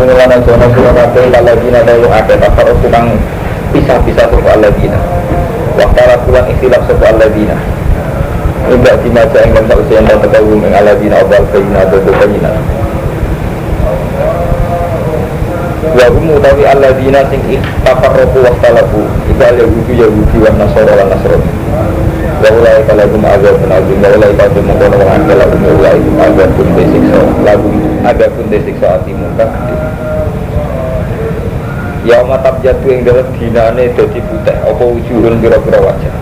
mulana jono sira kabeh ladina dalu akeh pakar tukang pisah-pisah sapa ladina. Waqtara bulan ikhtilaf sapa ladina. Enggak dimaca ing dalam usian dan terkawum ing ladina awal bayina dodo bayina. Wa hum utawi ladina sing tafarraqu waqtalafu iku Yahudi wa Nasara lan Nasrani. Wa ulai kalagum azabun azim wa ulai kalagum mengkono wong akeh lagu ulai azabun desiksa lagu adapun desiksa ati muka ya matap jatuh yang dalam dinane dadi putih apa wujuhun pira-pira wajah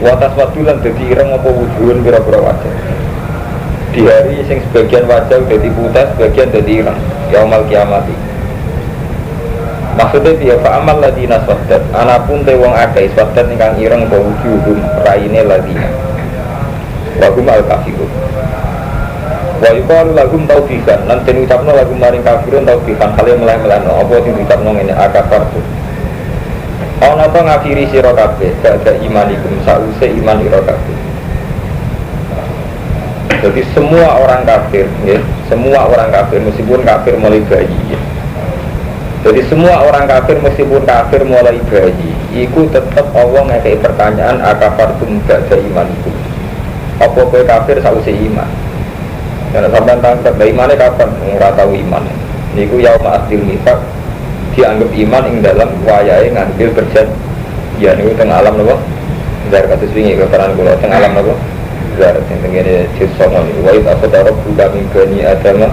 watas wadulan dadi ireng apa wujuhun pira-pira wajah di hari sing sebagian wajah dadi putih sebagian dadi ireng yaumal kiamati. Maksudnya dia fa'amal ladina swadat anapun te wong akeh swadat ingkang ireng apa wujuhum raine ladina wagum al-kafirun wa yuqalu lahum taufiqan lan den ucapno lagu maring kafirun taufiqan kale meleh-melehno apa sing diucapno ngene akafartu ana to ngafiri sira kabeh gak imanikum sause iman ira kabeh. Jadi semua orang kafir ya, semua orang kafir meskipun kafir mulai bayi ya. Jadi semua orang kafir meskipun kafir mulai bayi iku tetap Allah ngekei pertanyaan akafartum gak imanikum apa kowe kafir sause iman. Karena sampai tangkap, nah imannya kapan? Nggak tahu iman. Niku yauma asdil nifak dianggap iman ing dalam wayai ngambil perjanjian. Ya niku tengah alam nopo. Zar kasus wingi keterangan kula tengah alam nopo. Zar sing tengene disongo niku wa ita sadara buka min bani adama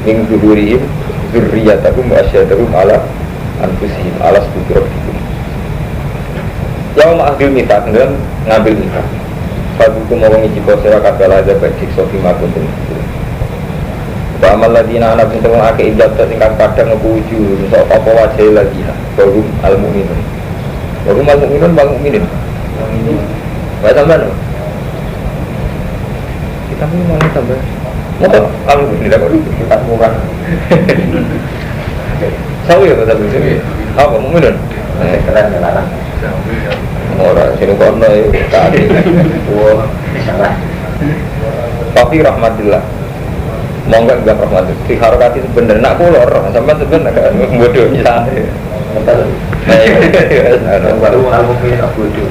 min zuhurihim dzurriyyatahum wa asyhadahum ala anfusihim ala subhanahu. Yauma asdil nifak ngambil nifak. Fadukum mawangi jika sira kabeh aja baik siksa bima kuntum. Wa amal ladina ana pintu akeh ijab tingkang kadang ngepuju sok apa wajah ladina barum al mukminun. Barum al mukminun bang mukminin. Wa tambah. Kita mau tambah. Mau alhamdulillah kok kita murah. Sawi ya betul betul. Apa mukminun? Keren keren. Orang sini kono itu tadi, wah salah. Tapi rahmatillah, mau enggak rahmatillah. Di harokati sebenar, nak kolor, sampai sebenar kan bodoh misalnya. Baru mau punya bodoh.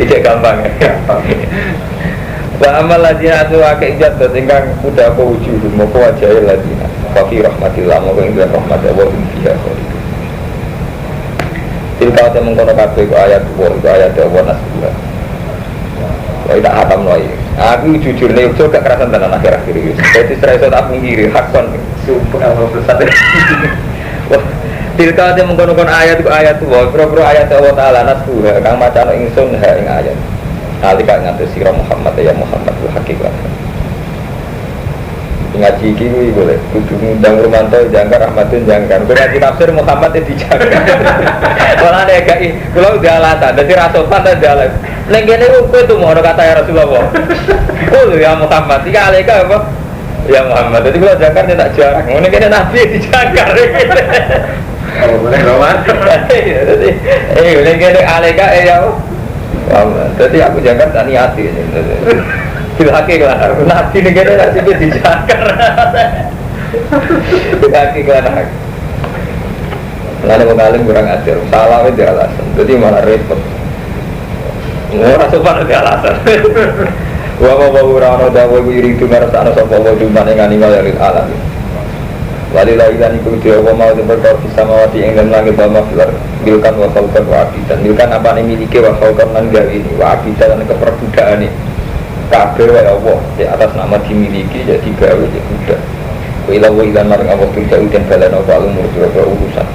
Itu gampang. Wa amal ladina tu akeh jat tingkang udah apa wujud, mau wajah ladina. Tapi rahmatillah, mau enggak rahmatillah, wah dia. Tilka te mengkono kabeh ku ayat Allah nasbah. Wah tidak hatam lagi. Aku jujur nih, gak kerasan tenan akhir-akhir ini. Jadi serai so tak menggiri, hakon. Sumpah Allah bersatu. Tilka te mengkono ayat Allah. Pro ayat Allah Taala nasbah. Kang macano ingsun ha ing ayat. Nalika ngatus sira Muhammad ya Muhammad hakikat. Ngaji iki boleh kudu ngundang Romanto jangkar Ahmadun jangkar kok ngaji tafsir Muhammad dijangkar malah nek gak kula udah alasan dadi ra sopan ta dalan ning kene kowe tuh mau kata ya Rasulullah oh ya Muhammad iki aleka apa ya Muhammad dadi kula jangkar tak jarang ngene kene nabi dijangkar oh boleh Romanto dadi ning kene aleka ya Muhammad dadi aku jangkar tak niati Bilhaki kelan nabi negara nasibnya dijakar Bilhaki kelan haki lalu mengalim kurang ajar salah itu alasan jadi malah repot orang sopan itu alasan wa urano dawa wiri itu ngerasa sopa wa duman yang animal yang alam walilah ilan iku dia wa mau berkor bisa mawati yang dan langit bama filar bilkan wa falkan wa abidan bilkan apa yang miliki wa falkan dan gawi ini wa abidan dan keperbudakan ini kabeh wae Allah di atas nama dimiliki jadi gawe jadi budak. Wa ila wa ilan marang Allah tujuh dan balana wa umur urusan.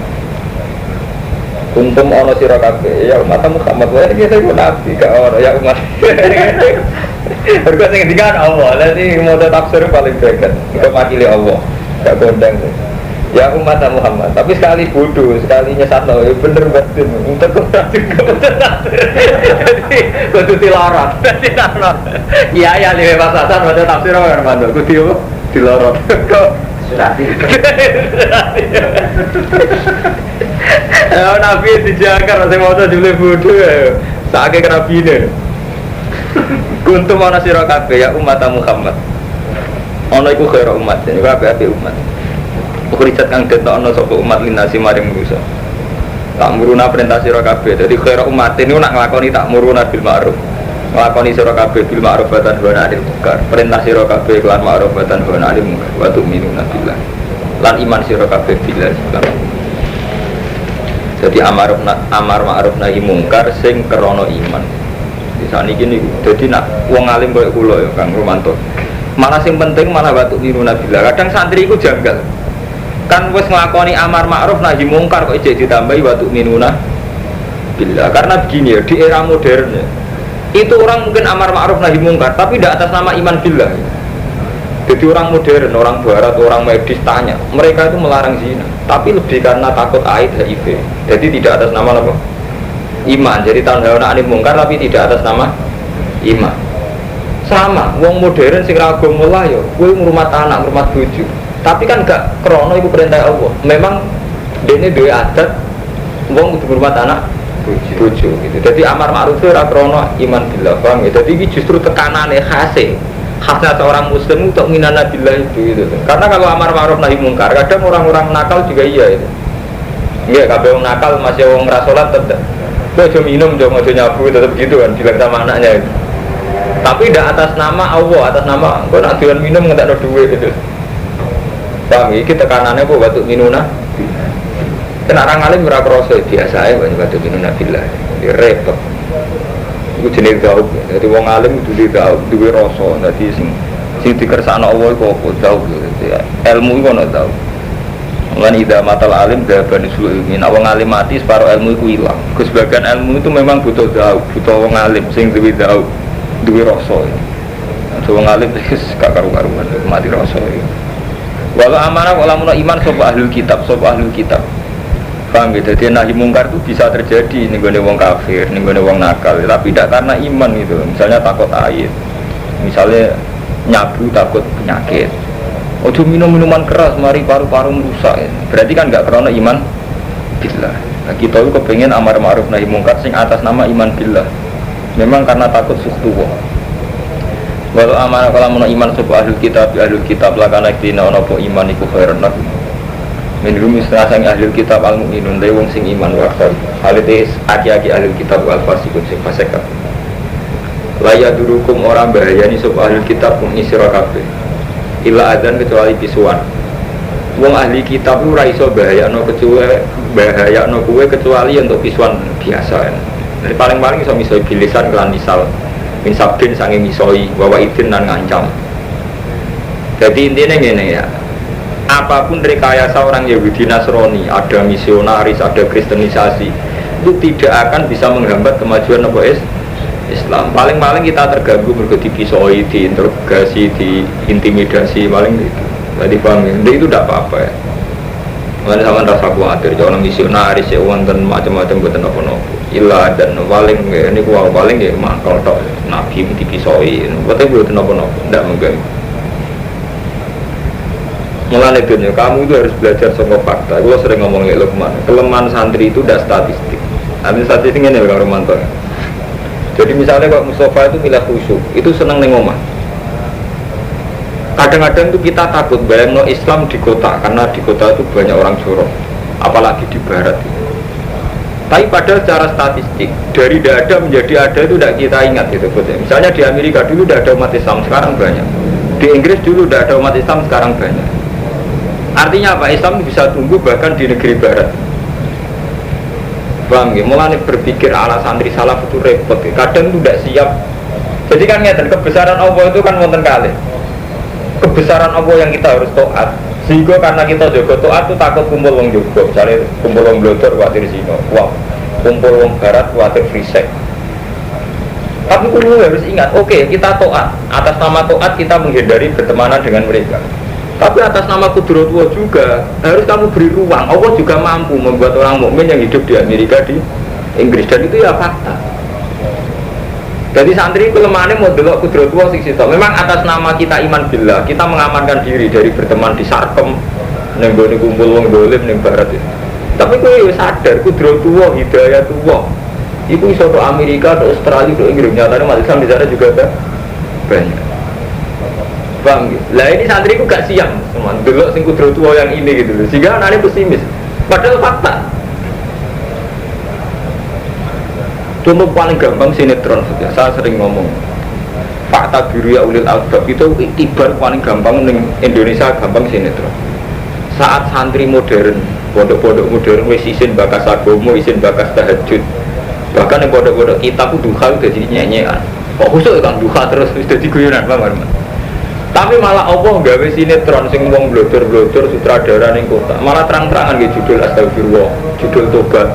Kuntum ana sira kabeh ya umat Muhammad wae iki saya nabi gak ora ya umat. Berkat sing ngendikan Allah, lha iki moto tafsir paling greget. Iku makili Allah. Gak kondang. Ya umat Muhammad, tapi sekali bodoh, sekali nyesatno ya bener batin. Untuk komunikasi jadi kudu dilorot. Dadi ana. Iya ya liwe pasasan moto tafsir ora mantuk kudu dilorot. Surati. Nabi dijaga sing moto dibeli bodoh ya. Sakake kerabine. Kuntum ana sira kabeh ya umat Muhammad. Ana iku khair umat, ya kabeh umat. Ukhrijat kang detokno sapa umat linasi maring manusa. Tak muruna perintah sira kabeh. Dadi khaira umat ini nak nglakoni tak muruna bil ma'ruf. Nglakoni sira kabeh bil ma'ruf wa tanha 'anil munkar. Perintah sira kabeh kelan ma'ruf wa tanha 'anil munkar. Wa tu'minuna billah. Lan iman sira kabeh billah. Jadi amar ma'ruf nahi mungkar sing krana iman. Di saniki niku. Dadi nak wong alim koyo kula ya Kang Romanto. Malah sing penting malah wa tu'minuna billah. Kadang santri iku janggal. Kan wis nglakoni amar ma'ruf nahi mungkar kok ijek ditambahi wa tu'minuna billah. Karena begini ya, di era modern ya, itu orang mungkin amar ma'ruf nahi mungkar tapi tidak atas nama iman billah. Jadi orang modern, orang barat, orang medis tanya, mereka itu melarang zina tapi lebih karena takut AIDS HIV. Jadi tidak atas nama apa? Iman. Jadi tanhauna 'anil mungkar tapi tidak atas nama iman. Sama, wong modern sing ra agama lah ya, kowe ngrumat anak, ngrumat bojo. Tapi kan gak krono iku perintah Allah. Memang dene duwe adat wong kudu ngurmat anak bojo gitu. Jadi amar ma'ruf ora krono iman billah, paham ya? Jadi ini justru tekanane khasnya seorang muslim untuk minana billah itu gitu. Karena kalau amar ma'ruf nahi mungkar, kadang orang-orang nakal juga iya itu. Iya, kabeh wong nakal masih wong ra salat tetep. Kowe aja minum, aja nyabu tetep gitu kan bilang sama anaknya itu. Tapi tidak atas nama Allah, atas nama kowe nak dolan minum ngentekno duit gitu. Paham iki tekanane kok batu minuna. Kena orang alim ora krasa biasa ae batu minuna billah. Di repot. Iku jenenge gaub. Dadi wong alim kudu gaub, duwe rasa. Dadi sing dikersakno Allah iku apa gaub. Ilmu iku ana gaub. Lan ida matal alim daban usul ilmi. Nek wong alim mati separo ilmu iku ilang. Sebagian ilmu itu memang butuh gaub, butuh wong alim sing duwe gaub, duwe rasa. Wong alim wis gak karu-karuan mati rasa iki. Walau amanah walau muna iman sopa ahlul kitab, paham gitu. Jadi nahi mungkar itu bisa terjadi nih gone wong kafir, nih gone wong nakal, tapi tidak karena iman gitu. Misalnya takut air, misalnya nyabu takut penyakit. Ojo minum minuman keras, mari paru-paru rusak. Ya. Berarti kan nggak karena iman billah. Nah, kita itu kepengen amar ma'ruf nahi mungkar sing atas nama iman billah. Memang karena takut sukhtuwah. Walau amanah kalau mau iman sopa ahlul kitab lah karena kita nopo iman iku khairan nak. Menurut istilah sang ahlul kitab al mukminun dari wong sing iman wakil. Halitis aki-aki ahlul kitab wal fasikun sing fasik. Laya durukum orang bahaya ni sopa ahlul kitab pun isra kabeh. Ila adzan kecuali pisuan. Wong ahli kitab itu raiso bahaya no kuwe kecuali untuk pisuan biasa. Dari paling-paling iso misoi bilisan kelan misal. Insabdin sange misoi bahwa idin dan ngancam. Jadi intinya gini ya, apapun rekayasa orang Yahudi Nasrani, ada misionaris, ada kristenisasi, itu tidak akan bisa menghambat kemajuan Islam. Paling-paling kita terganggu berarti dipisoi, diinterogasi, diintimidasi, paling itu. Jadi paham ya, itu tidak apa-apa ya. Mana sama rasa khawatir, jangan misionaris ya, dan macam-macam buatan apa-apa. Ilah dan paling ini kuah paling ya mangkal tok nabi dipisoi, buatnya buatan apa-apa, tidak mengganggu. Mulai dunia, kamu itu harus belajar soal fakta. Gue sering ngomongin Lukman, kelemahan santri itu udah statistik. Nanti statistiknya nih Kang Romanto. Jadi misalnya kalau Mustafa itu milih khusyuk, itu seneng neng omah. Kadang-kadang tuh kita takut bayang Islam di kota, karena di kota itu banyak orang jorok, apalagi di barat. Tapi pada secara statistik dari tidak ada menjadi ada itu tidak kita ingat gitu. Misalnya di Amerika dulu tidak ada umat Islam, sekarang banyak. Di Inggris dulu tidak ada umat Islam, sekarang banyak. Artinya apa? Islam bisa tumbuh bahkan di negeri barat. Bang, mulai berpikir ala santri salaf itu repot. Kadang itu tidak siap. Jadi kan ngeten, kebesaran Allah itu kan wonten kali. Kebesaran Allah yang kita harus taat. Sehingga karena kita jaga taat itu takut kumpul wong juga. Misalnya kumpul wong blodor khawatir zina. Wah, kumpul wong barat khawatir free sex. Tapi kamu harus ingat, oke, kita taat. Atas nama taat kita menghindari bertemanan dengan mereka. Tapi atas nama kudratullah juga harus kamu beri ruang. Allah juga mampu membuat orang mukmin yang hidup di Amerika, di Inggris, dan itu ya fakta. Jadi santri kelemahannya mau delok kudratullah sing sitok. Memang atas nama kita iman billah, kita mengamankan diri dari berteman di sarkem, ning gone kumpul wong dolim ning barat itu. Tapi kowe wis sadar kudratullah, hidayatullah. Iku iso ke Amerika, ke Australia, ke Inggris. Nyatanya umat Islam di sana juga banyak. Paham gitu? Lah ini santri ku gak siap teman, delok sing kudro tua yang ini gitu loh. Sehingga anaknya pesimis. Padahal fakta. Contoh paling gampang sinetron saja. Saya sering ngomong. Fakta biru ya ulil albab itu tibar paling gampang ning Indonesia gampang sinetron. Saat santri modern, pondok-pondok modern wis isin bakas agama, isin bakas tahajud. Bahkan yang pondok-pondok kitab duha udah jadi nyanyian. Kok khusus kan duha terus sudah diguyonan Bang. Tapi malah Allah gawe sinetron sing wong blodor-blodor sutradara ning kota. Malah terang-terangan nggih judul astagfirullah, judul tobat.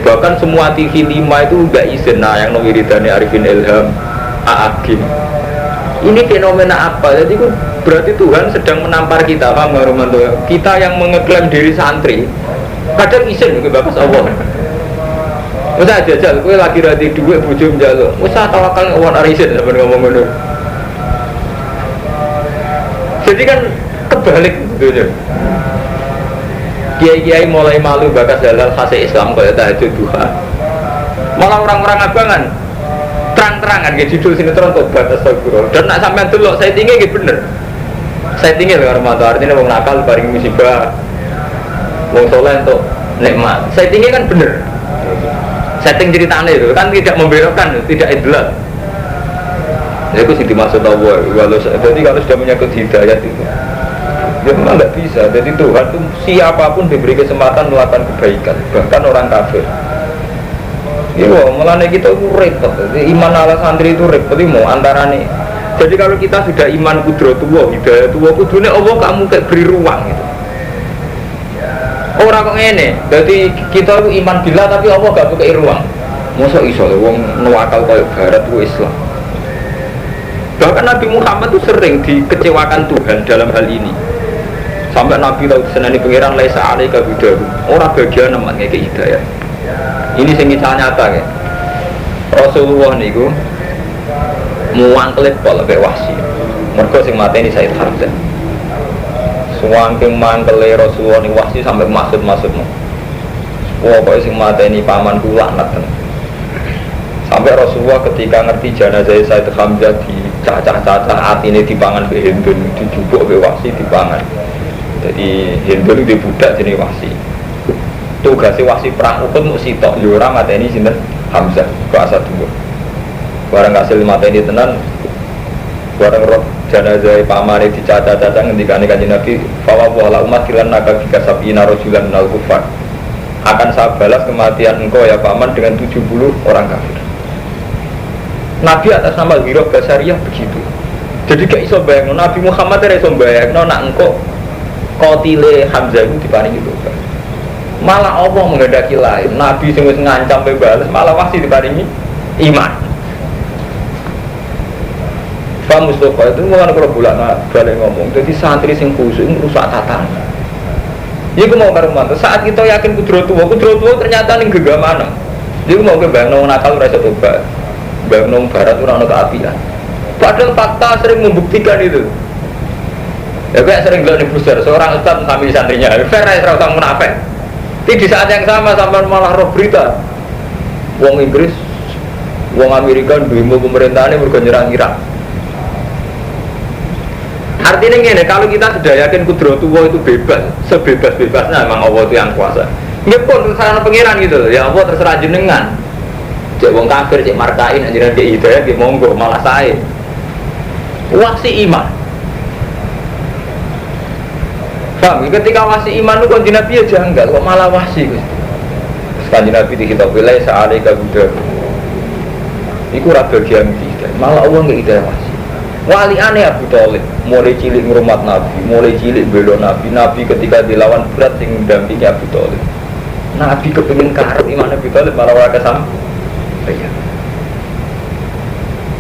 Bahkan semua TV 5 itu enggak izin yang wiridane Arifin Ilham, Aakim. Ini fenomena apa? Jadi berarti Tuhan sedang menampar kita, paham enggak Romanto? Kita yang mengeklaim diri santri, kadang izin ke bakas Allah. Masa jajal, kowe lagi rati dhuwit bojo njaluk. Masa tawakal ngomong arisin sampeyan ngomong ngono. Jadi kan kebalik gitu. Kiai-kiai mulai malu bakas halal khas Islam kayak tahajud duha. Malah orang-orang abangan terang-terangan gitu judul sinetron tobat astagfirullah. Dan nak sampean delok saya tinggi gitu bener. Saya tinggi lho Ramadan artinya wong nakal bareng musibah. Wong soleh untuk nikmat. Saya tinggi kan bener. Setting ceritanya itu kan tidak membelokkan, tidak idlal. Ya itu sih dimaksud Allah. Jadi kalau sudah menyangkut hidayat itu, ya memang nggak bisa. Jadi Tuhan itu siapapun diberi kesempatan melakukan kebaikan, bahkan orang kafir. Iya, malah kita itu repot. Iman ala santri itu repot. Itu mau antara nih. Jadi kalau kita sudah iman kudratullah, hidayat Allah, kudunya Allah kamu kayak beri ruang gitu. Orang kok ngene. Jadi kita itu iman billah tapi Allah gak pakai ruang. Mosok iso wong nuwakal koyo barat ku Islam. Bahkan Nabi Muhammad itu sering dikecewakan Tuhan dalam hal ini. Sampai Nabi tahu senani pengiran laisa alaika bidahu. Orang bagian nemen ngeke hidayah. Ini sing nyata ya. Rasulullah niku muangkel pol mek wahsi. Mergo sing mateni Said Hamzah. Suwangking mangkele Rasulullah ning wahsi sampai maksud-maksudmu. Wah kok sing mateni paman kula laknat. Sampai Rasulullah ketika ngerti jenazah Said Hamzah dicacah-cacah atine dipangan ke Hindun, dijupuk ke wahsi dipangan. Jadi Hindun itu budak jenis wahsi. Tugasnya wahsi perang Uhud mau sitok, yura mateni sinten Hamzah kuasa dua. Barang hasil mateni tenan, barang roh jenazah pamane dicacah-cacah ngendikane Kanjeng Nabi, "Fawwala umat kilan naga bika sabina rajulan minal kufar." Akan saya balas kematian engkau ya paman dengan 70 orang kafir. Nabi atas nama Wirah Basariyah begitu. Jadi gak iso bayangno Nabi Muhammad ora iso bayangno nak engko qotile Hamzah itu diparingi tobat. Malah Allah menghendaki lain. Nabi sing wis ngancam bebas malah masih diparingi iman. Pak Mustafa itu mulai kalau balik ngomong. Jadi santri sing khusyuk rusak tatan. Jadi aku mau karuman. Saat kita yakin kudrat tua ternyata ning gegamana. Jadi aku mau kebayang nakal ora iso tobat. Bayang barat orang keapian. Padahal fakta sering membuktikan itu. Ya kayak sering bilang di booster, seorang ustadz sambil santrinya, fair aja serang munafik. Tapi di saat yang sama sampai malah roh berita, wong Inggris, wong Amerika demo pemerintahannya bergerak Irak. Artinya gini, kalau kita sudah yakin kudratullah itu bebas, sebebas-bebasnya memang Allah itu yang kuasa. Ini pun terserah pengiran gitu, ya Allah terserah jenengan. Cek wong kafir, cek markain, anjiran dia hidayah, dia monggo, malah saya wasi iman. Paham? Ketika wasi iman itu kanjeng Nabi ya janggal, kok malah wasi kanjeng Nabi di kitab wilayah sa'alaika buddha itu bagian hidayah, malah Allah nggak hidayah wasi. Wali aneh Abu Thalib, mulai cilik ngurmat Nabi, mulai cilik bela Nabi. Nabi ketika dilawan berat yang mendampingi Abu Thalib, Nabi kepingin karep iman Abu Thalib malah ora kesam. Iya.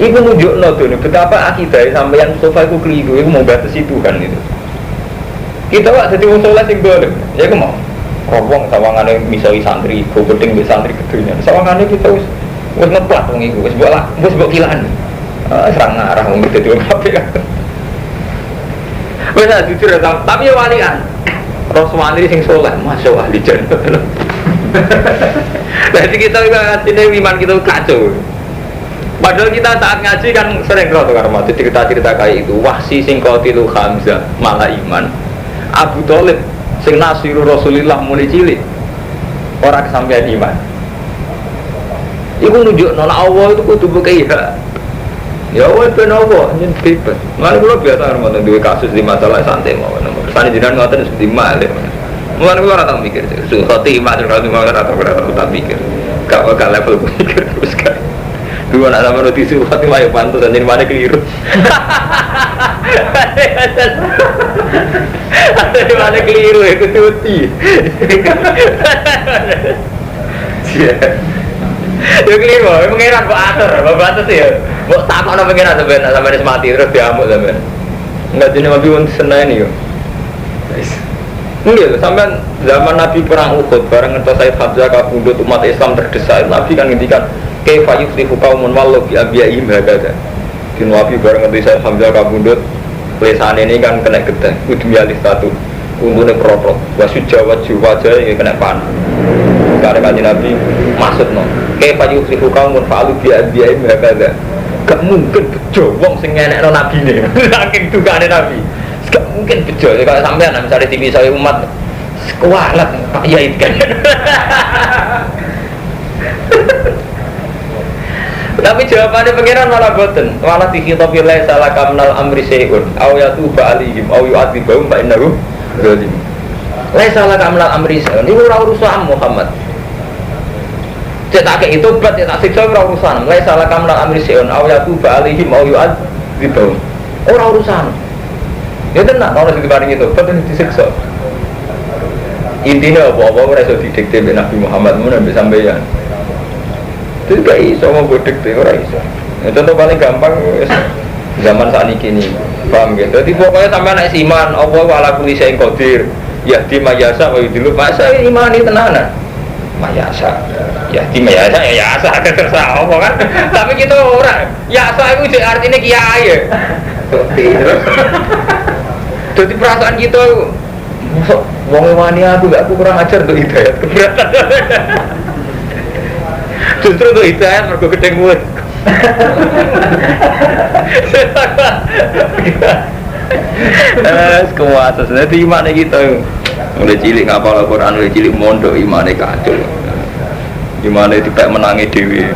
Iku nunjukno tuh betapa akidah sampeyan Mustafa iku keliru, iku mau batasi Tuhan itu. Kita wak jadi wong saleh sing dolim. Ya iku mau. Wong sawangane misoi santri, go penting mbek santri gedenya. Sawangane kita wis ngeplat wong iku, wis mbok kilan. Serang ngarah wong dadi wong apik. Wis jujur tapi ya walian. Rasulullah sing saleh, masyaallah ahli jannah. Jadi kita ini iman kita kacau. Padahal kita saat ngaji kan sering kalau karena cerita-cerita kayak itu. Wahsi sing qatilu Hamzah malah iman. Abu Thalib sing nasiru Rasulillah mulai cilik orang kesampaian iman. Iku nunjuk nona Allah itu kudu bekeya. Ya Allah ben Allah nyen bebas. Mana kula biasa ngoten duwe kasus di masalah santai mawon. Kersane jenengan ngoten seperti malih. Mulane kula ora tau mikir, suhati iman ora tau tak mikir. Gak level mikir terus kan. Dua anak sama roti suhati mah ya pantes anjing mana keliru. Ada di mana keliru itu cuti. Ya keliru, pengiran kok atur, batas ya. Kok tak kok pengiran sebenarnya sampai mati terus diamuk sampean. Enggak jenis mobil untuk seneni yo. Enggak, sampean zaman Nabi perang Uhud bareng ngentos Said Hamzah kabundut umat Islam terdesak. Nabi kan ngendikan kaifa yuflihu qaumun wallahu bi abiyaihim hakada. Di Nabi bareng ngentos Said Hamzah kabundut lesane ini kan kena gedhe, kudu mialih satu. Untune proprot, wasu Jawa wajah iki kena pan. Karena kanjeng Nabi maksudno, kaifa yuflihu qaumun fa'alu bi abiyaihim hakada. Gak mungkin bejo wong sing ngenekno nabine. Saking dugane Nabi. Gak mungkin bejo kalau sampean misalnya TV saya umat kualat Pak Yai kan. Tapi jawabannya pengiran malah boten. Malah dikitobilai salah kamnal amri syai'un aw yatuba alihim aw yu'adzibahum fa innahu zalim. Laisa salah kamnal amri syai'un. Iku ora urusan Muhammad. Cetak itu bat cetak siksa ora urusan. Laisa salah kamnal amri syai'un aw yatuba alihim aw yu'adzibahum. Ora urusan. Ya tenang, kalau di barang itu, betul disiksa. Intinya apa-apa mereka didikte Nabi Muhammad mana bisa sampeyan. Itu gak iso mau dikte, orang iso. Contoh paling gampang zaman saat ini, paham gitu. Jadi pokoknya sampai anak iman, Allah wala kulli syai'in qadir. Ya di mayasa, wa yudilu masa iman ini tenanan. Mayasa, ya di mayasa ya yasa terserah apa kan. Tapi kita orang, yasa itu artinya kiai ya. Jadi perasaan kita wong wani aku kurang ajar untuk hidayat keberatan. Justru untuk hidayat mergo gedeng mulut. Kuasa jadi iman kita mulai cilik ngapal Al-Qur'an, mulai cilik mondok imane kacau. Gimana itu kayak menangi dewi.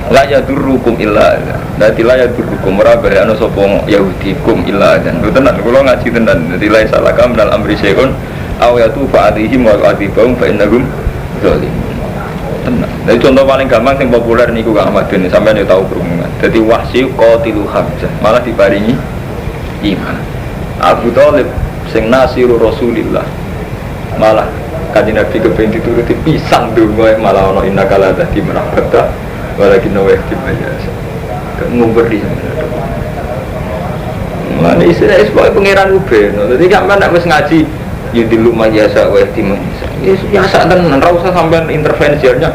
La yadurukum illa dadi la yadurukum ora bahaya ana sapa yahudikum illa dan tenan kula ngaji tenan dadi la salah kam dal amri syai'un aw yatufa alaihim wa adibahum fa innahum zalim tenan. Dadi contoh paling gampang sing populer niku Kang Ahmad bin sampeyan yo tau berhubungan. Dadi Wahsy qatilu Hamzah malah diparingi iman. Abu Thalib sing nasiru Rasulillah malah kanjeng Nabi kepen dituruti pisang donga malah ana innaka la tahdi man ahbabta walakin nawaitu bimayasa nguberi mana istilah sebagai pangeran ubeno jadi kan nak wis ngaji yudilu mayasa wahdi mayasa ya sak tenan ora usah sampean intervensinya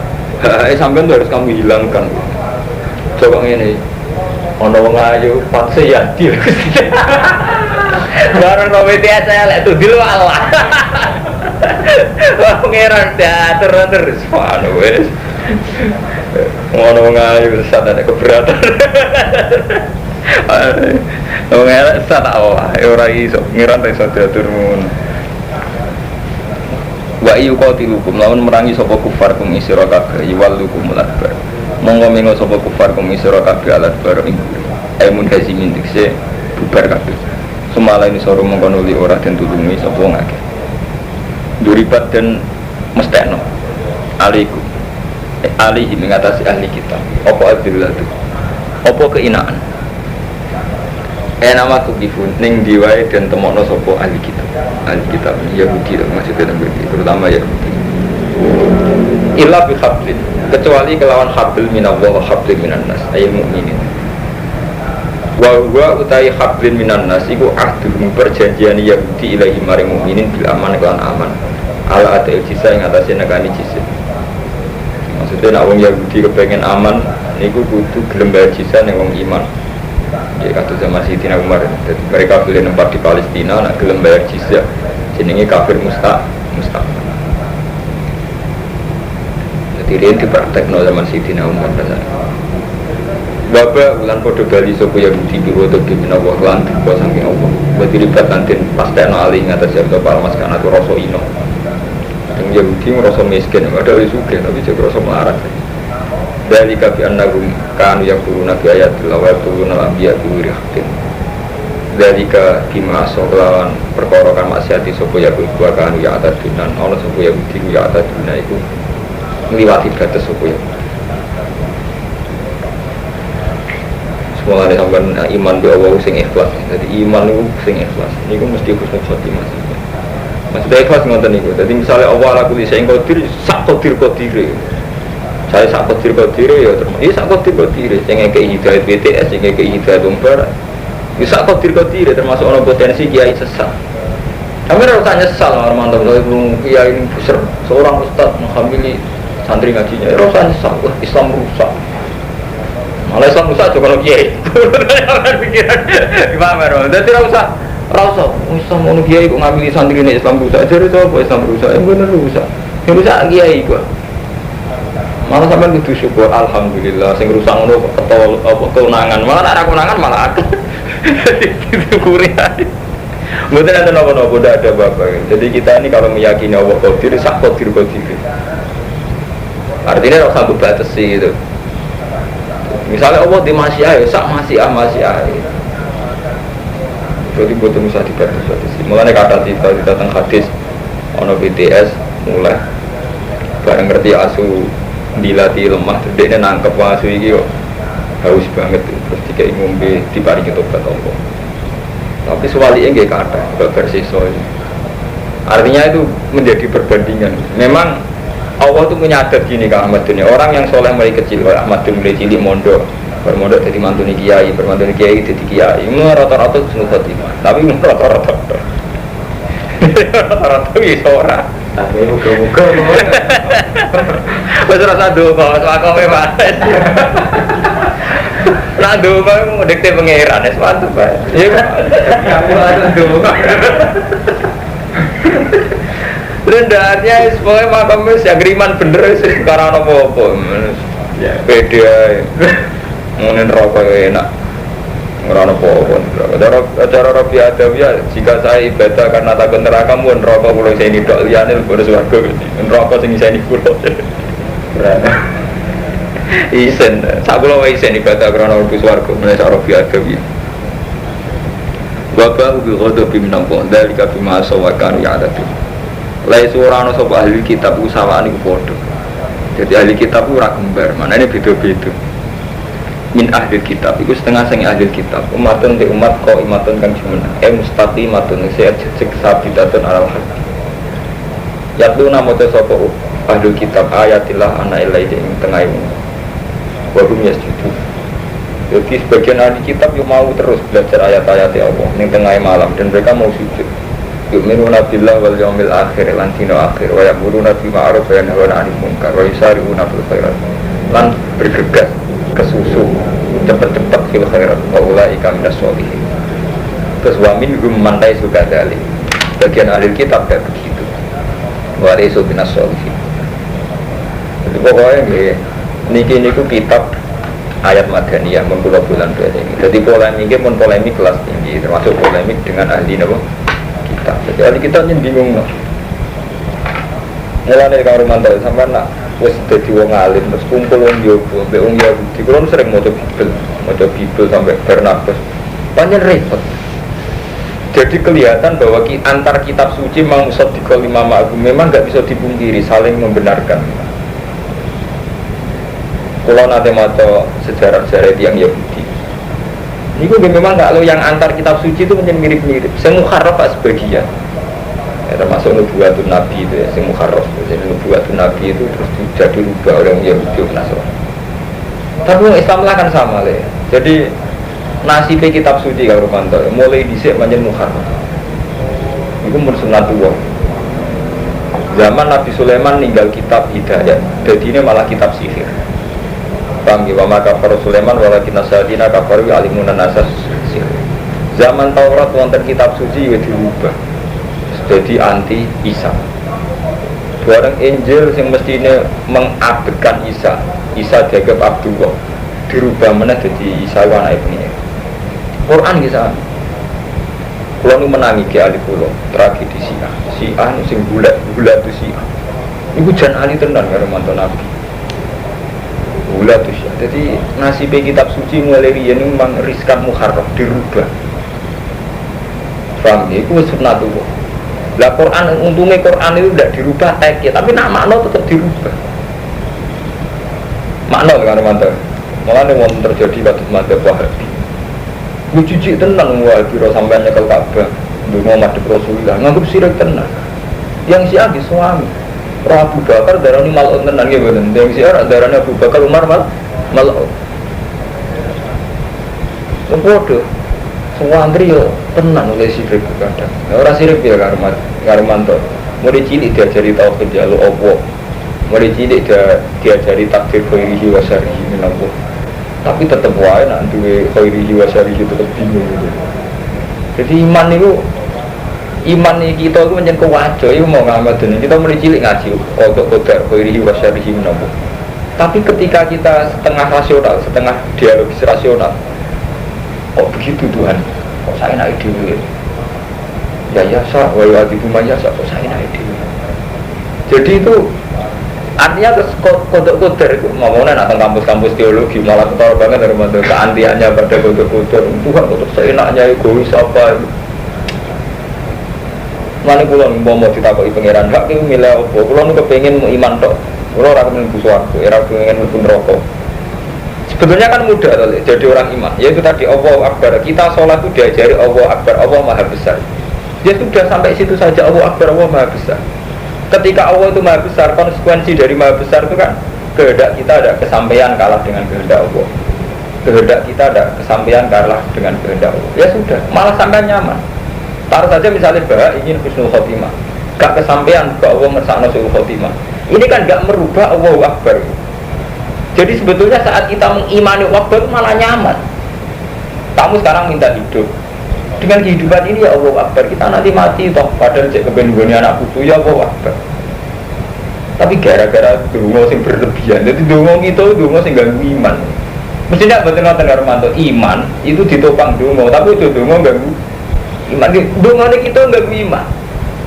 sampean tuh harus kamu hilangkan coba ngene ana wong ayu patse yadi bareng nomete saya lek tuh dilu Allah pangeran terus waduh wis ngono ngayu sesat ada keberatan. Wong elek sesat Allah, ora iso ngiran iso diatur ngono. Wa yuqatilukum lawan merangi sapa kufar kum isira kabeh yuwallukum al-adbar. Monggo mengo sapa kufar kum isira kabeh al-adbar ing aimun hazimin dikse bubar kabeh. Semala ini soro mongko nuli ora den tulungi sapa ngake. Duribat dan mesteno. Alaikum alihi mengatasi ahli kita apa adillah itu apa keinaan nama tukifun ning diwae dan temokno sopo ahli kita Yahudi maksudnya terutama Yahudi illa bi hablin kecuali kelawan habl minallah wa hablin minan nas ayil mu'minin wa huwa utai hablin minan nas iku ahdul perjanjian Yahudi ilahi maring mu'minin bil aman kelan aman ala atil jisa yang atasnya negani jisa. Maksudnya nak wong Yahudi kepengen aman, niku kudu gelem bayar jizya ning wong iman. Ya kata zaman Sayyidina Umar, jadi mereka boleh nempat di Palestina, nak gelem bayar jizya, jenenge kafir musta'man. Jadi ini dipraktekno zaman Sayyidina Umar. Bapak ulan podo bali sapa Yahudi biwa to biminawa lan dipo saking Allah. Berarti ribat kantin pastekno ali ngatas ya para mas kana rasa ino. Yang Yahudi ngerasa miskin, ada wis sugih tapi juga ngerasa melarat. Dari kafi annahum kanu yaquluna bi ayatillah wa yaquluna al-anbiya bi ghairi haqqin. Dari ka bima lawan perkara kan maksiati sapa Yahudi wa kanu ya atadunan ana sapa Yahudi ya ataduna iku ngliwati batas sapa ya. Mulane sampean iman be Allah sing ikhlas. Jadi iman niku sing ikhlas. Niku mesti husnul khotimah. Maksudnya ikhlas ngoten niku. Jadi misalnya Allah ala kulli syai'in qadir, sak qadir. Saya sak qadir ya terus. Iki sak qadir. Sing ngekeki hidayah BTS, sing ngekeki hidayah Umbar. Iki sak qadir termasuk ono potensi kiai sesat. Kami ora usah nyesal orang mantap kalau kiai ini besar seorang ustaz menghamili santri ngajinya. Ora usah nyesal, Islam rusak. Malah Islam rusak juga kalau kiai. Pikiran gimana dong? Jadi rasa Islam kalau kiai kok ngambil santri ini Islam rusak. Jadi itu apa Islam rusak? Yang benar rusak. Yang rusak kiai gua. Malah sampai itu syukur Alhamdulillah. Sing rusak ngono ketol apa keunangan. Malah ada keunangan malah aku. Itu kurian. Mungkin ada nopo-nopo ada bapak. Jadi kita ini kalau meyakini Allah qadir, sak qadir. Artinya harus sanggup batasi gitu. Misalnya Allah di masyiah, sak masyiah. Jadi butuh usah dibatasi. Mulanya kata kita tentang hadis ono BTS mulai bareng ngerti asu dilati lemah, dia nangkep asu ini kok haus banget terus dikai ngombe diparingi tobat Allah. Tapi sewaliknya nggak kata, nggak bersisa. Artinya itu menjadi perbandingan. Memang Allah itu punya adat gini ke Ahmad Dunia. Orang yang soleh mulai kecil, Ahmad Dunia mulai cilik mondok, bermondok jadi mantuni kiai, bermantuni kiai jadi kiai. Ini rata-rata husnul khotimah, tapi rata-rata bisa orang. Tapi muka-muka. Betul rasa doa, suaka memang. Nah doa kamu ngedekte pengeran, es mantap pak. Iya kan? Aku ada doa. Rendahnya semuanya makamnya si agriman bener sih karena apa-apa. Beda, ngomongin rokok enak. Ngerana pohon. Acara Rabi Adawiyah, jika saya ibadah karena takut neraka, mohon rokok pulau saya ini dok liane lebih suarga gitu. Rokok sing saya ini pulau. Isen, saya pulau isen ibadah karena lebih suarga. Mengenai Rabi Adawiyah. Bapak ubi kodoh biminampun dari kabi masa wakan ya ada tu. Lai seorang sobat ahli kitab usawaan itu bodoh. Jadi ahli kitab itu ragembar. Mana ini beda-beda. Min ahli kitab itu setengah sing ahli kitab umatun di umat kau imatun kang jumena mustaqimatun sehat sabidatun alal haq yaitu nama tersebut ahli kitab ayatillah ana ilai ing tengah warum yasjudu. Jadi sebagian ahli kitab yang mau terus belajar ayat-ayat Allah ning tengah malam dan mereka mau sujud yu'minuna billah wal yaumil akhir lan dina akhir wa ya'muruna bil ma'ruf wa yanhauna 'anil munkar wa yusari'una fil khairat lan bergegas kesusu cepat-cepat fil khairat wa ulaika minas sholihin. Terus wa minhum man laysa kadzalik. Bagian ahli kitab kayak begitu. Wa laysa minas sholihin. Jadi pokoknya nggih niki niku kitab ayat madaniyah mun kula bulan ini. Jadi polemiknya pun polemik kelas tinggi termasuk polemik dengan ahli napa kitab. Jadi ahli kitab yang bingung no. Mulane karo mantel sampean nak wis dadi wong alim terus kumpul wong Yogo, mbek wong Yahudi. Kulo sering maca Bibel sampai Barnabas. Panjen repot. Jadi kelihatan bahwa antar kitab suci memang musaddiqul lima ma'hum memang enggak bisa dipungkiri saling membenarkan. Kulo nate maca sejarah-sejarah yang Yahudi. Niku memang kalau yang antar kitab suci itu menjadi mirip-mirip. Sing mukharraf sebagian. Termasuk nubuatun Nabi itu ya, sing mukharraf. Jadi nubuatun Nabi itu terus jadi rubah oleh Yahudi Nasrani. Tapi orang Islam lah kan sama lah. Jadi nasibnya kitab suci kalau Romanto mulai dhisik pancen mukharraf. Iku mun sunnatullah. Zaman Nabi Sulaiman ninggal kitab Hidayat, jadi ini malah kitab sihir. Paham ya, wa maka Sulaiman walakin nasadina kafaru alimunan asas sihir. Zaman Taurat wonten kitab suci ya dirubah. Jadi anti Isa. Barang Injil yang mestinya mengabdikan Isa dianggap Abdullah, dirubah mana jadi Isa anak ini. Quran bisa. Kalau nu menangi ke ahli kulo tragedi Syiah sing bulat itu Syiah. Iku jan ahli tenan karo mantu Nabi. Bulat itu Syiah. Jadi nasib kitab suci mulai riyen memang riskan muharraf dirubah. Paham? Iku sunnatullah. Lah Quran untungnya Quran itu tidak dirubah teksnya, tapi nak makna tetap dirubah. Makna karo mantu. Makanya mau terjadi waktu madzhab Wahabi. Gue cuci tenang Wahabi sampai nyekel Ka'bah. Ndonga madhep Rasulullah, nganggep sirik tenang. Yang Syiah di suami. Abu Bakar darani mal'un tenang nggih mboten. Yang Syiah darani Abu Bakar Umar mal'un. Podo. Semua antri yo tenang oleh sirik kadang. Ora sirik ya karo mantu. Mulai cilik diajari tauhid jaluk Allah. Mulai cilik diajari takdir khairihi wa syarrihi min Allah. Tapi tetap wae nak duwe khairihi wa syarrihi tetap bingung gitu. Jadi iman kita itu menjadi kewajo, itu mau ngamat dunia. Kita mulai cilik ngaji untuk kodar khairihi wa syarrihi min Allah. Tapi ketika kita setengah rasional, setengah dialogis rasional, kok begitu Tuhan? Kok saya nak ide? Ya sah, wa yu'adzibu man yasha, kok saya nak ide? Jadi itu artinya kodok-kodok itu ngomongnya nak kampus-kampus teologi malah ketara banget dari mana keantiannya pada kodok-kodok Tuhan kodok seenaknya egois apa mana pulau mau ditakuti pangeran hak itu milih apa pulau nu kepengen mau iman tok pulau orang menunggu suatu era pengen pun rokok sebetulnya kan mudah jadi orang iman yaitu tadi Allah Akbar kita sholat itu diajari Allah Akbar Allah Maha Besar ya sudah sampai situ saja Allah Akbar Allah Maha Besar. Ketika Allah itu Maha Besar, konsekuensi dari Maha Besar itu kan kehendak kita ada kesampaian kalah dengan kehendak Allah. Kehendak kita ada kesampaian kalah dengan kehendak Allah. Ya sudah, malah sampai nyaman. Taruh saja misalnya bahwa ingin husnul khotimah, gak kesampaian ke Allah ngersakno husnul khotimah. Ini kan gak merubah Allahu Akbar. Jadi sebetulnya saat kita mengimani Akbar malah nyaman. Kamu sekarang minta hidup. Dengan kehidupan ini ya Allah Akbar, kita nanti mati toh padahal cek kebenduannya anak putu ya Allah Akbar. Tapi gara-gara dongo sing berlebihan, jadi dongo itu dongo sing ganggu iman. Mestinya betul-betul Romanto iman itu ditopang dongo, tapi itu dongo ganggu iman. Dongo ini kita ganggu iman.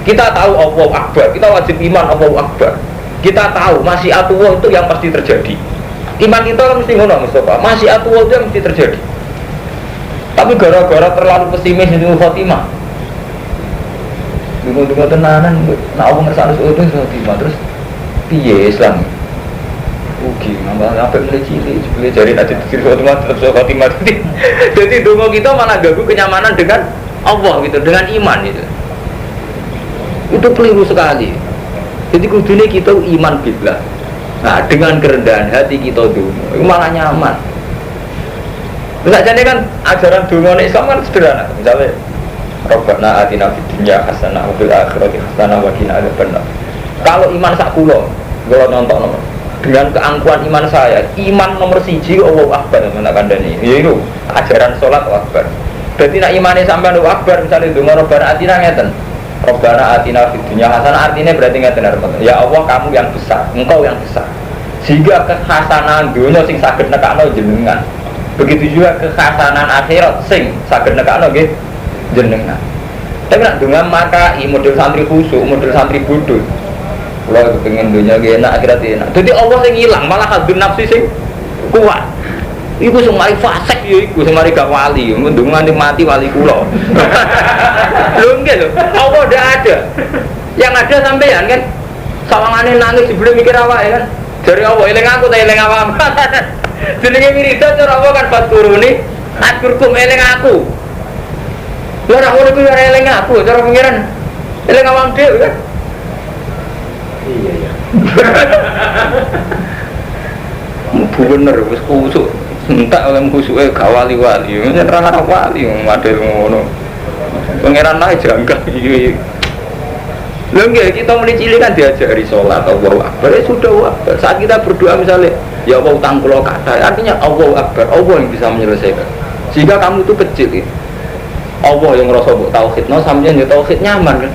Kita tahu Allah Akbar, kita wajib iman Allah Akbar. Kita tahu masih Allah itu yang pasti terjadi. Iman kita kan mesti ngono Mustafa, masih Allah itu yang mesti terjadi. Tapi gara-gara terlalu pesimis itu Fatimah dungu-dungu tenanan nak apa ngersakno itu Fatimah terus piye Islam ugi nambah sampai mulai cilik sebelum jari nanti dikir Fatimah tetap Fatimah jadi dungu kita malah ganggu kenyamanan dengan Allah gitu, dengan iman gitu itu keliru sekali jadi kudunya kita iman billah nah dengan kerendahan hati kita dungu itu malah nyaman. Misalnya kan ajaran dunia Islam kan sederhana. Misalnya Rabbana atina fid dunya hasanah wa fil akhirati hasanah wa qina adzabannar. Kalau iman sak kula nonton dengan keangkuhan iman saya, iman nomor 1 Allahu Akbar menak kandhani. Ya itu ajaran salat Akbar. Berarti nek imane sampean Allahu Akbar misalnya donga Rabbana atina ngeten. Rabbana atina fid dunya hasanah artinya berarti ngeten ya Allah kamu yang besar, engkau yang besar. Sehingga kekhasanan dunia sing saged nekakno jenengan. Begitu juga kekhasanan akhirat sing saged nekakno nggih jenengan. Tapi nak dengan maka model santri khusyuk, model santri bodoh. Kalau pengen dunia nggih enak akhirat enak. Jadi Allah sing ilang malah hadun nafsi sing kuat. Iku sing mari fasik ya iku sing mari gak wali, mendungan mati wali kula. Lho nggih lho, Allah udah ada. Yang ada sampean kan sawangane nangis sebelum mikir awake kan. Dari Allah eling aku ta eling awam. Jenenge wiridan cara apa kan faturuni aturkum eling aku. Lha ora ngono kuwi ora eling aku, cara pengiran eling awam dhewe kan. Iya. Bener wis kusuk. Entak oleh kusuke gak wali-wali. Yen ora ana wali model ngono. Pengiran ae janggal iki. Lho nggih kita mulai cilik kan diajari sholat Allahu Akbar ya sudah Akbar. Saat kita berdoa misalnya ya Allah utang kula kathah artinya Allahu Akbar Allah yang bisa menyelesaikan sehingga kamu itu kecil ya. Allah yang ngerasa mbok tauhidno sampeyan ya tauhid nyaman kan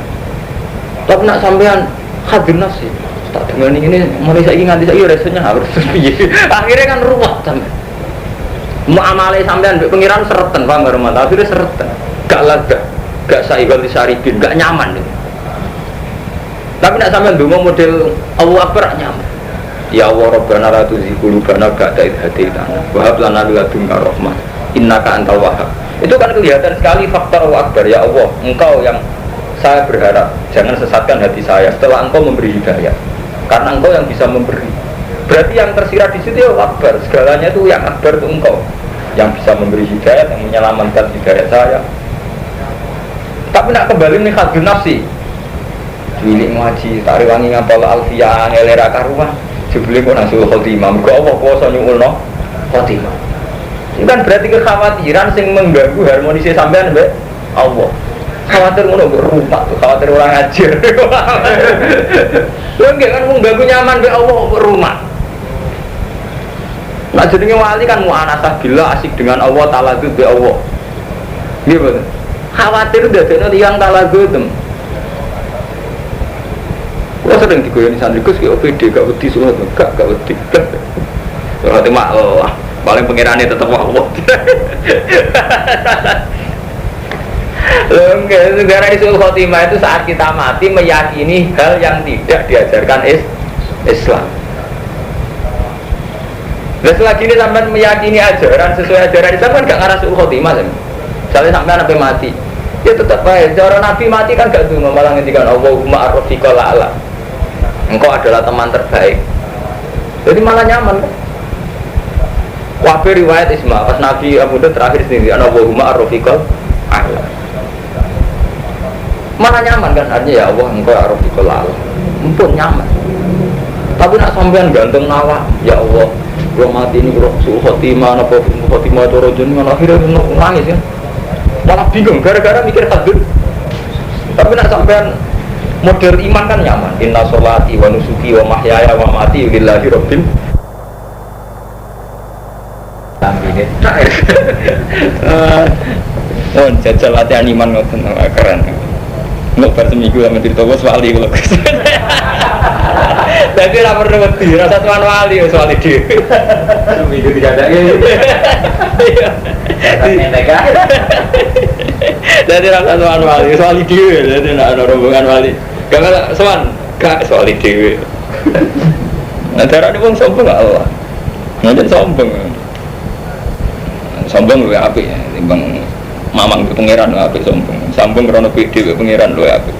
tapi nak sampeyan hadir nafsi tak dengan ini mulai saiki nganti saiki rasanya harus piye akhirnya kan ruwet sampe Mau amale sampean mbek pengiran sereten paham karo mata akhire sereten. Gak lega, gak saigol disaribin, gak nyaman gitu. Tapi nek sampean ndonga model Allahu Akbar nyaman. Ya Allah Rabbana la tuzigh qulubana ba'da idh hadaytana wa hab lana min ladunka rahmah innaka antal wahhab. Itu kan kelihatan sekali faktor Allahu Akbar. Ya Allah, Engkau yang saya berharap jangan sesatkan hati saya setelah Engkau memberi hidayah. Karena Engkau yang bisa memberi. Berarti yang tersirat di situ ya Allahu Akbar. Segalanya itu yang akbar itu Engkau yang bisa memberi hidayah, yang menyelamatkan hidayah saya. Tapi nak kembali nih khadun nafsi. Wilik ngaji, tarik wangi ngapal alfiyah ngelera karuan. Jebule kok nasul khotimah, mergo Allah kuwasa nyuwulno khotimah. Itu kan berarti kekhawatiran sing mengganggu harmonisnya sampean mbek Allah. Khawatir ngono mbek rumah, khawatir orang ngajir. Lho nggih kan mengganggu nyaman mbek Allah rumah. Nah jenenge wali kan mu'anasah billah, asik dengan Allah, taladzuz mbek Allah. Nggih betul. Khawatir dadekno tiyang taladzuz. Kau sering digoyoni sandrikus ke OPD, gak wedi surat, gak wedi. Surat itu paling pengirannya tetap Allah. Enggak, negara Isul Khotimah itu saat kita mati meyakini hal yang tidak diajarkan Islam. Dan selagi ini sampai meyakini ajaran sesuai ajaran Islam kan gak ngarah Isul Khotimah. Misalnya sampai sampai mati, ya tetap baik. Cara Nabi mati kan gak dungo, malah ngendikan Allahumma arrofiqal a'la. Engkau adalah teman terbaik. Jadi malah nyaman kan? Wahbi riwayat Isma, pas Nabi Abu Dhabi terakhir sendiri Allahumma arrofiqal a'la. Malah nyaman kan? Artinya ya Allah engkau arrofiqal a'la. Mumpun nyaman. Tapi nak sampean gantung nawa, ya Allah gua mati ini gua suul khotimah, apa khotimah dorojun, akhirnya nangis kan? Malah bingung, gara-gara mikir hadud. Tapi nak sampean model iman kan nyaman. Inna sholati wa nusuki wa mahyaya wa mati lillahi rabbil alamin. Oh, jajal latihan iman ngoten keren. Nggak bar seminggu sama cerita bos wali kalau. Tapi ora perlu wedi, rasa tuan wali wis wali dhewe. Seminggu dijadake. Iya. Jadi rasa tuan wali, wali dhewe, jadi nak ada rombongan wali. Gak ada sowan, gak wali dhewe. Nah, darane wong sombong gak Allah. Ngene sombong. Sombong luwih apik ya, timbang mamang ke pangeran luwih apik sombong. Sombong krana pede pangeran luwih apik.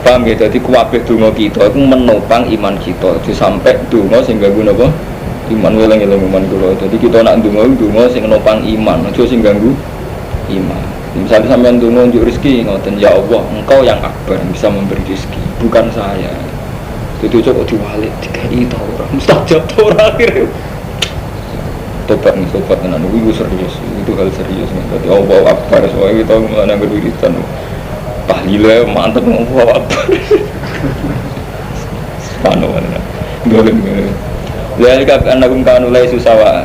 Paham ya, jadi kuwabeh donga kita itu menopang iman kita. Jadi sampai donga sing ganggu napa? Iman weleng-eleng iman kula. Jadi kita nak donga sing menopang iman, aja sing ganggu iman. Misalnya sampean donga njuk rezeki ngoten, ya Allah, Engkau yang akbar bisa memberi rezeki, bukan saya. Jadi coba diwalik dikai ta ora, mustajab ta ora akhir. Tobat nih, tobat tenan itu serius, itu hal serius nih. Jadi Allah akbar soalnya kita nggak berwiridan. Tahlilnya mantap ngomong apa? Subhanallah. Boleh. Lihat kan aku kan mulai susah.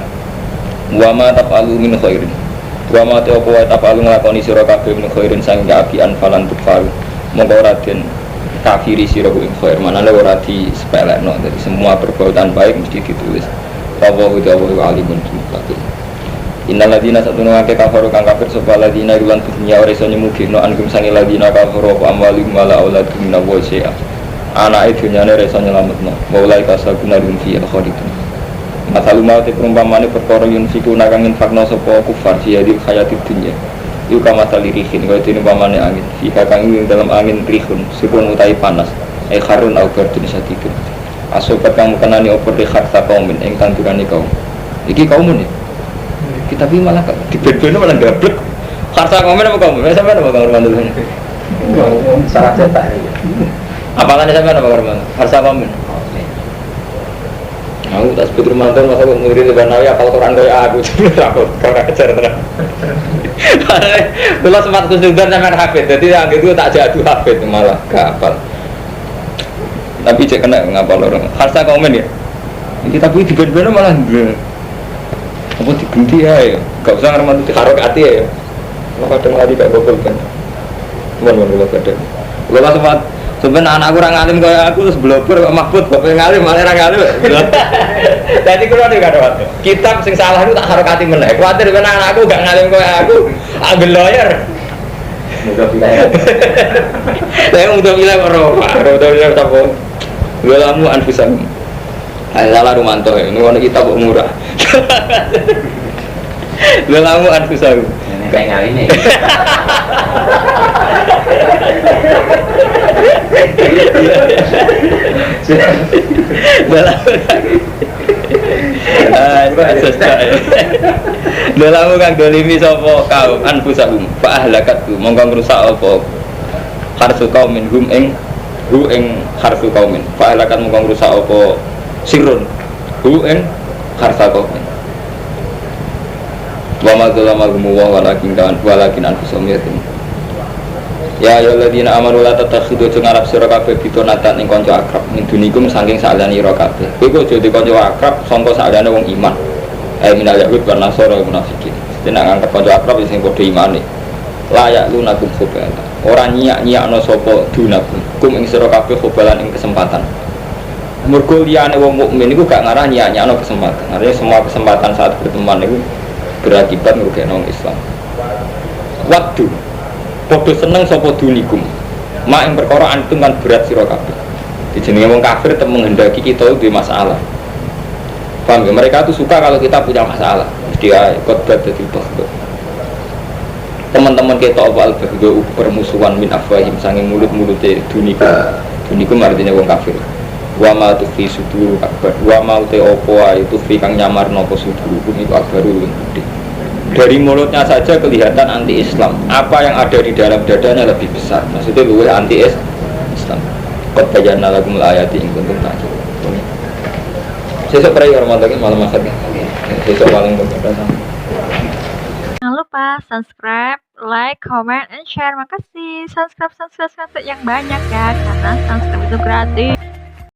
Wa ma taf'alu min khairin. Wa ma taf'alu nglakoni sira kabeh min khairin sang kaapian falan tukfaru. Monggo ora den kafiri sira ku khair. Manane ora disepelekno. Jadi semua perbuatan baik mesti ditulis. Wallahu ta'ala alimun billahi. Innal ladina satuna ke kafaru kang kafir sapa ladina ilan dunya ora iso nyemugino angkum sange ladina kafaru apa amwalim wala auladum min wasi'a. Anake dunyane ora iso nyelametno. Mulai kasaguna dun fi akhidun. Masalu mate perumpamane perkara yen siku nakang infakno sapa kufar jadi hayatid dunya. Iku kamatali rihin kaya dene umpamane angin. Fi kakang ing dalam angin rihun sipun utahi panas. Harun au bardun sadikun. Asobat kang kenani opo rekharta kaumin ing tandurane kaum. Iki kaumun ya. Kita tapi malah dibeda-beda malah gablek. Karsa komen apa kamu? Sampai apa kamar mandi ini? Salah cetak. Apalagi sampai apa kamar mandi? Karsa komen. Aku tak sebut rumah tuh masa aku murid dengan Nawi apal Quran kayak aku takut kau ajar terang. Kalau sempat kesulitan sama hafid, jadi yang itu tak jatuh hafid malah kapal. Tapi cek kena ngapal orang. Karsa komen ya. Kita tapi dibeda-beda malah apa digenti ya, gak usah ngerti diharok hati ya. Lo kadang lagi gak gobel kan, cuman kalau kadang. Kalau sempat Sebenarnya anak kurang ngalim kayak aku terus blober kok Mahfud bapak ngalim malah orang ngalim. Jadi kalau ada kado waktu kitab sing salah itu tak harokati meneh. Kuatir ben anakku gak ngalim kayak aku, agak lawyer. Mudah bilang. Saya udah bilang udah bilang apa? Walamu anfusam. Ayo salah Rumanto ya, ini kitab kok murah. Walamu anfusam. Kayak kali ini. Dalam kang dolimi sapa kaum anfusahum fa ahlakatu mongko ngrusak apa harsu kaumin hu ing harsu kaumin fa ahlakat mongko ngrusak apa sirun hu ing harsa kaumin wa ma dzalama wa walakin anfusahum yatim. Ya ayyuhalladzina amanu la tattakhidhu ngarep sira kabeh bitonatan ing kanca akrab min dunikum saking saliyane ira kabeh. Kowe kok jadi kanca akrab sangka saliyane wong iman. Minal yahud wan nasara munafikin. Tenan angkat kanca akrab sing padha imane. Layak lunakum khobala. Ora nyiak-nyiakno sapa dunakum. Kum ing sira kabeh khobalan ing kesempatan. Mergo liyane wong mukmin iku gak ngarah nyiak-nyiakno kesempatan. Artinya semua kesempatan saat berteman itu berakibat ngrugekno Islam. Waktu podo seneng sapa dunikum mak ing perkara antum kan berat sira kabeh. Dijenenge wong kafir tetep menghendaki kita itu masalah. Paham ya? Mereka tuh suka kalau kita punya masalah. Mesti ae khotbah dadi bahwa teman-teman kita apa al-bahwa permusuhan min afwahim sanging mulut-mulute dunikum. Dunikum artinya wong kafir. Wa ma tufi suduru akbar. Wa ma te opo ae tufi kang nyamarno apa suduru iku akbaru luwih gedhe. Dari mulutnya saja kelihatan anti-Islam. Apa yang ada di dalam dadanya lebih besar. Maksudnya luwih anti-Islam. Qad bayyana lakumul ayati in kuntum ta'qilun. Sesuk prayer mantake malam akad. Sesuk paling berbeda sama. Jangan lupa subscribe, like, comment, and share. Makasih. Subscribe yang banyak ya, karena subscribe itu gratis.